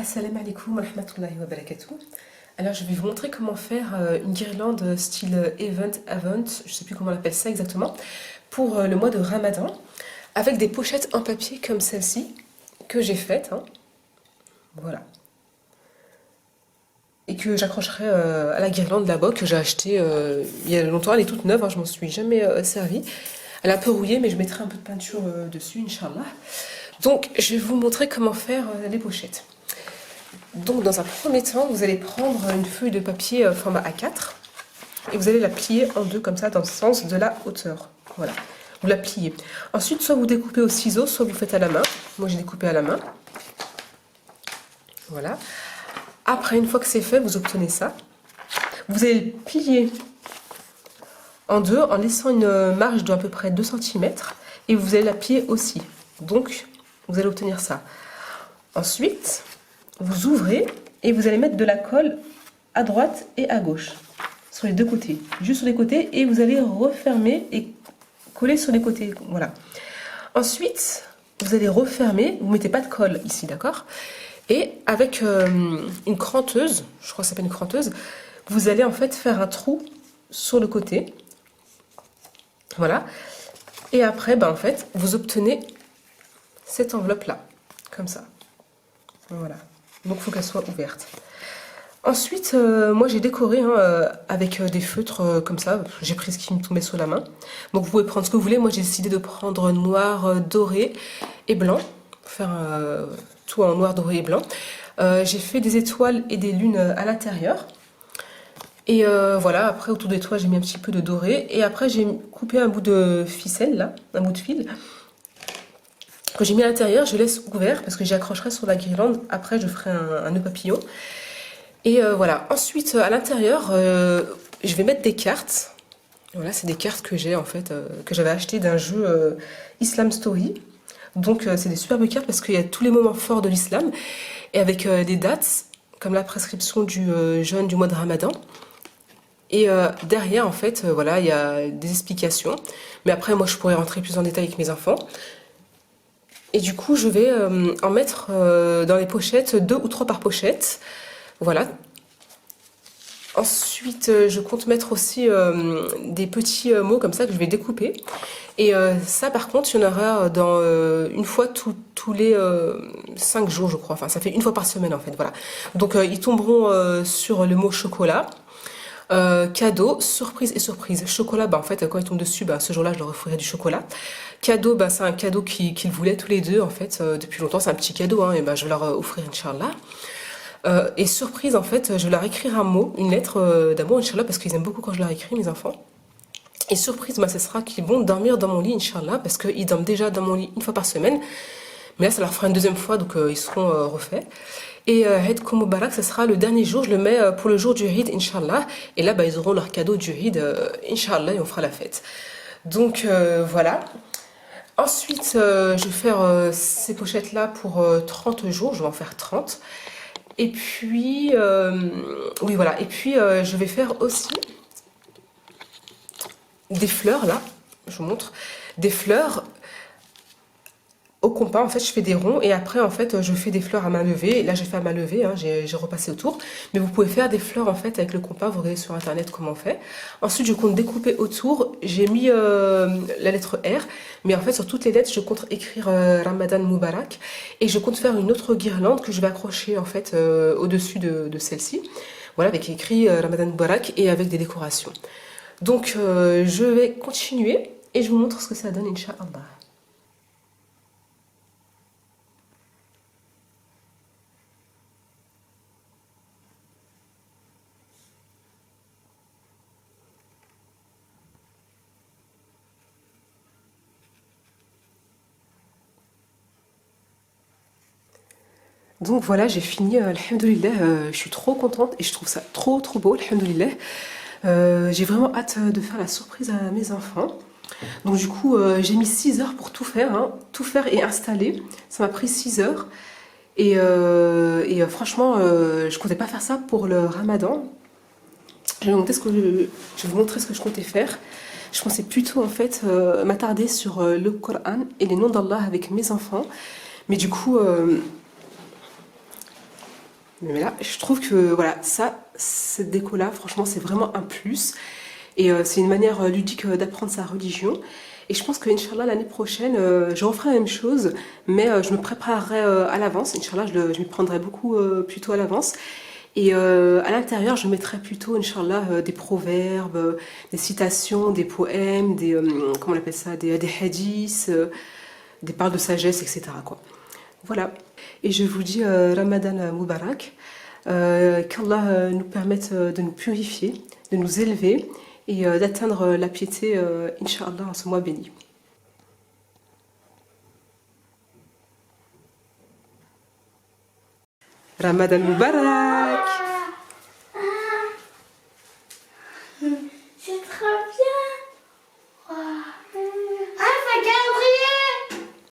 Assalamu alaikum wa rahmatullahi wa barakatuh. Alors je vais vous montrer comment faire une guirlande style event, je sais plus comment on appelle ça exactement, pour le mois de Ramadan, avec des pochettes en papier comme celle-ci, que j'ai faite, hein. Voilà. Et que j'accrocherai à la guirlande là-bas, que j'ai achetée il y a longtemps, elle est toute neuve, hein, je m'en suis jamais servie. Elle est un peu rouillée, mais je mettrai un peu de peinture dessus, Inch'Allah. Donc je vais vous montrer comment faire les pochettes. Donc dans un premier temps, vous allez prendre une feuille de papier format A4 et vous allez la plier en deux comme ça dans le sens de la hauteur. Voilà, vous la pliez. Ensuite, soit vous découpez au ciseau, soit vous faites à la main. Moi j'ai découpé à la main. Voilà. Après, une fois que c'est fait, vous obtenez ça. Vous allez le plier en deux en laissant une marge d'à peu près 2 cm et vous allez la plier aussi. Donc, vous allez obtenir ça. Ensuite, vous ouvrez et vous allez mettre de la colle à droite et à gauche, sur les deux côtés, juste sur les côtés, et vous allez refermer et coller sur les côtés, voilà. Ensuite, vous allez refermer, vous mettez pas de colle ici, d'accord? Et avec une cranteuse, je crois que ça s'appelle une cranteuse, vous allez en fait faire un trou sur le côté, voilà. Et après, ben, en fait, vous obtenez cette enveloppe-là, comme ça, voilà. Donc il faut qu'elle soit ouverte. Ensuite, moi j'ai décoré avec des feutres comme ça. J'ai pris ce qui me tombait sous la main. Donc vous pouvez prendre ce que vous voulez. Moi j'ai décidé de prendre noir, doré et blanc. Pour faire tout en noir, doré et blanc. J'ai fait des étoiles et des lunes à l'intérieur. Et voilà, après autour des toits j'ai mis un petit peu de doré. Et après j'ai coupé un bout de ficelle là, un bout de fil. Que j'ai mis à l'intérieur, je laisse ouvert parce que j'y accrocherai sur la guirlande. Après, je ferai un nœud papillon. Et voilà. Ensuite, à l'intérieur, je vais mettre des cartes. Voilà, c'est des cartes que j'ai en fait, que j'avais achetées d'un jeu Islam Story. Donc, c'est des superbes cartes parce qu'il y a tous les moments forts de l'islam et avec des dates comme la prescription du jeûne du mois de Ramadan. Et derrière, en fait, voilà, il y a des explications. Mais après, moi, je pourrais rentrer plus en détail avec mes enfants. Et du coup, je vais en mettre dans les pochettes, 2 ou 3 par pochette. Voilà. Ensuite, je compte mettre aussi des petits mots comme ça que je vais découper. Et ça, par contre, il y en aura dans une fois tous les 5 jours, je crois. Enfin, ça fait une fois par semaine, en fait. Voilà. Donc, ils tomberont sur le mot chocolat. Cadeau, surprise et surprise. Chocolat, bah en fait, quand ils tombent dessus, bah ce jour-là, je leur offrirai du chocolat. Cadeau, bah c'est un cadeau qu'ils voulaient tous les deux, en fait, depuis longtemps. C'est un petit cadeau, hein, et bah je vais leur offrir, Inch'Allah. Et surprise, en fait, je vais leur écrire un mot, une lettre d'amour, Inch'Allah, parce qu'ils aiment beaucoup quand je leur écris, mes enfants. Et surprise, bah ce sera qu'ils vont dormir dans mon lit, Inch'Allah, parce qu'ils dorment déjà dans mon lit une fois par semaine. Mais là, ça leur fera une deuxième fois, donc ils seront refaits. Et Eid Moubarak, ce sera le dernier jour, je le mets pour le jour du Eid, Inch'Allah. Et là, bah, ils auront leur cadeau du Eid, Inch'Allah, et on fera la fête. Donc voilà. Ensuite, je vais faire ces pochettes-là pour 30 jours, je vais en faire 30. Et puis, oui voilà, et puis je vais faire aussi des fleurs, là, je vous montre, des fleurs au compas. En fait, je fais des ronds et après, en fait, je fais des fleurs à main levée. Là, j'ai fait à main levée, hein, j'ai repassé autour. Mais vous pouvez faire des fleurs, en fait, avec le compas. Vous regardez sur Internet comment on fait. Ensuite, je compte découper autour. J'ai mis la lettre R. Mais en fait, sur toutes les lettres, je compte écrire Ramadan Moubarak. Et je compte faire une autre guirlande que je vais accrocher, en fait, au-dessus de celle-ci. Voilà, avec écrit Ramadan Moubarak et avec des décorations. Donc, je vais continuer et je vous montre ce que ça donne, Inch'Allah. Donc voilà, j'ai fini, alhamdoulilah, je suis trop contente et je trouve ça trop beau, alhamdoulilah. J'ai vraiment hâte de faire la surprise à mes enfants. Donc du coup, j'ai mis 6 heures pour tout faire, hein, tout faire et installer. Ça m'a pris 6 heures. Et franchement, je comptais pas faire ça pour le Ramadan. Je vais vous montrer ce que je comptais faire. Je pensais plutôt en fait m'attarder sur le Coran et les noms d'Allah avec mes enfants. Mais du coup, Mais là, je trouve que voilà, ça, cette déco-là, franchement, c'est vraiment un plus. Et c'est une manière ludique d'apprendre sa religion. Et je pense que, Inch'Allah, l'année prochaine, je referai la même chose, mais je me préparerai à l'avance. Inch'Allah, je m'y prendrai beaucoup plus tôt à l'avance. Et à l'intérieur, je mettrai plutôt, Inch'Allah, des proverbes, des citations, des poèmes, comment on appelle ça, des hadiths, des paroles de sagesse, etc., quoi. Voilà. Et je vous dis Ramadan Mubarak. Qu'Allah nous permette de nous purifier, de nous élever et d'atteindre la piété, Inch'Allah, en ce mois béni. Ramadan Mubarak!